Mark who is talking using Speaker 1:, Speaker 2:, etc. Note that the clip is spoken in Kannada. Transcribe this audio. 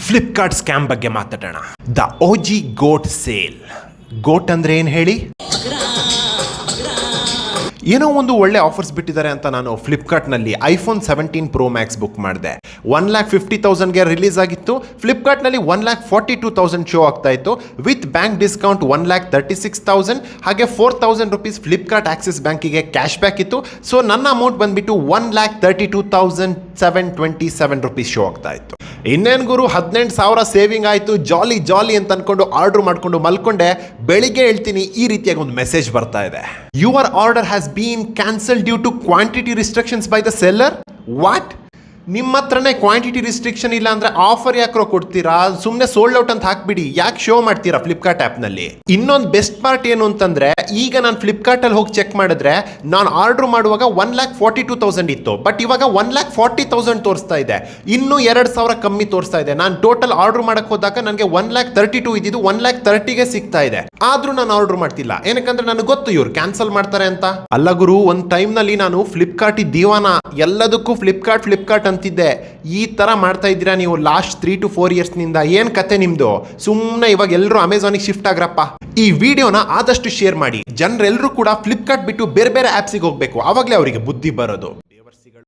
Speaker 1: ಫ್ಲಿಪ್ಕಾರ್ಟ್ ಸ್ಕ್ಯಾಮ್ ಬಗ್ಗೆ ಮಾತಾಡೋಣ. The ಓಜಿ goat sale. ಗೋಟ್ ಅಂದ್ರೆ ಏನು ಹೇಳಿ? ಏನೋ ಒಂದು ಒಳ್ಳೆ ಆಫರ್ಸ್ ಬಿಟ್ಟಿದ್ದಾರೆ ಅಂತ ನಾನು ಫ್ಲಿಪ್ಕಾರ್ಟ್ನಲ್ಲಿ ಐಫೋನ್ 17 Pro Max ಬುಕ್ ಮಾಡಿದೆ. 1,50,000ಗೆ ರಿಲೀಸ್ ಆಗಿತ್ತು. ಫ್ಲಿಪ್ಕಾರ್ಟ್ನಲ್ಲಿ 1,42,000 ಶೋ ಆಗ್ತಾ ಇತ್ತು. ವಿತ್ ಬ್ಯಾಂಕ್ ಡಿಸ್ಕೌಂಟ್ 1,36,000 ಹಾಗೆ 4,000 ರುಪೀಸ್ ಫ್ಲಿಪ್ಕಾರ್ಟ್ ಆಕ್ಸಿಸ್ ಬ್ಯಾಂಕಿಗೆ ಕ್ಯಾಶ್ ಬ್ಯಾಕ್ ಇತ್ತು. ಸೊ ನನ್ನ ಅಮೌಂಟ್ ಬಂದ್ಬಿಟ್ಟು 1,32,727 ರುಪೀಸ್ ಶೋ ಆಗ್ತಾ ಇತ್ತು. ಇನ್ನೇನು ಗುರು, 18,000 ಸೇವಿಂಗ್ ಆಯಿತು, ಜಾಲಿ ಜಾಲಿ ಅಂತ ಅನ್ಕೊಂಡು ಆರ್ಡರ್ ಮಾಡ್ಕೊಂಡು ಮಲ್ಕೊಂಡೆ. ಬೆಳಿಗ್ಗೆ ಹೇಳ್ತೀನಿ, ಈ ರೀತಿಯಾಗಿ ಒಂದು ಮೆಸೇಜ್ ಬರ್ತಾ ಇದೆ. Your order has been cancel due to quantity restrictions by the seller. What? ನಿಮ್ಮ ಹತ್ರನೇ ಕ್ವಾಂಟಿಟಿ ರಿಸ್ಟ್ರಿಕ್ಷನ್ ಇಲ್ಲ ಅಂದ್ರೆ ಆಫರ್ ಯಾಕ್ರೋ ಕೊಡ್ತೀರಾ? ಸುಮ್ಮನೆ ಸೋಲ್ಡ್ ಔಟ್ ಅಂತ ಹಾಕ್ಬಿಡಿ. ಯಾಕೆ ಶೋ ಮಾಡ್ತೀರಾ ಫ್ಲಿಪ್ಕಾರ್ಟ್ ಆ್ಯಪ್ನಲ್ಲಿ? ಇನ್ನೊಂದು ಬೆಸ್ಟ್ ಪಾರ್ಟ್ ಏನು ಅಂತಂದ್ರೆ, ಈಗ ನಾನು ಫ್ಲಿಪ್ಕಾರ್ಟಲ್ಲಿ ಹೋಗಿ ಚೆಕ್ ಮಾಡಿದ್ರೆ ನಾನು ಆರ್ಡರ್ ಮಾಡುವಾಗ 1,42,000 ಇತ್ತು, ಬಟ್ ಇವಾಗ 1,40,000 ತೋರಿಸ್ತಾ ಇದೆ. ಇನ್ನೂ 2,000 ಕಮ್ಮಿ ತೋರಿಸ್ತಾ ಇದೆ. ನಾನು ಟೋಟಲ್ ಆರ್ಡರ್ ಮಾಡಕ್ಕೆ ಹೋದಾಗ ನನಗೆ 1,32,000 ಇದ್ದಿದ್ದು 1,30,000ಗೆ ಸಿಗ್ತಾ ಇದೆ. ಆದ್ರೂ ನಾನು ಆರ್ಡರ್ ಮಾಡ್ತಿಲ್ಲ. ಏನಕ್ಕಂದ್ರೆ ನನಗೆ ಗೊತ್ತು ಇವ್ರು ಕ್ಯಾನ್ಸಲ್ ಮಾಡ್ತಾರೆ ಅಂತ. ಅಲ್ಲ ಗುರು, ಒಂದು ಟೈಮ್ನಲ್ಲಿ ನಾನು ಫ್ಲಿಪ್ಕಾರ್ಟ್ ದೀವಾನ, ಎಲ್ಲದಕ್ಕೂ ಫ್ಲಿಪ್ಕಾರ್ಟ್ ಅಂತಿದ್ದೆ. ಈ ತರ ಮಾಡ್ತಾ ಇದ್ದೀರಾ ನೀವು ಲಾಸ್ಟ್ 3 to 4 ಇಯರ್ಸ್ನಿಂದ. ಏನ್ ಕತೆ ನಿಮ್ದು? ಸುಮ್ಮನೆ ಇವಾಗ ಎಲ್ಲರೂ ಅಮೆಝಾನಿಗೆ ಶಿಫ್ಟ್ ಆಗ್ರಪ್ಪ. ಈ ವಿಡಿಯೋನ ಆದಷ್ಟು ಶೇರ್ ಮಾಡಿ. ಜನರೆಲ್ಲರೂ ಕೂಡ ಫ್ಲಿಪ್ಕಾರ್ಟ್ ಬಿಟ್ಟು ಬೇರೆ ಬೇರೆ ಆ್ಯಪ್ಸಿಗೆ ಹೋಗಬೇಕು. ಆವಾಗಲೇ ಅವರಿಗೆ ಬುದ್ಧಿ ಬರೋದು.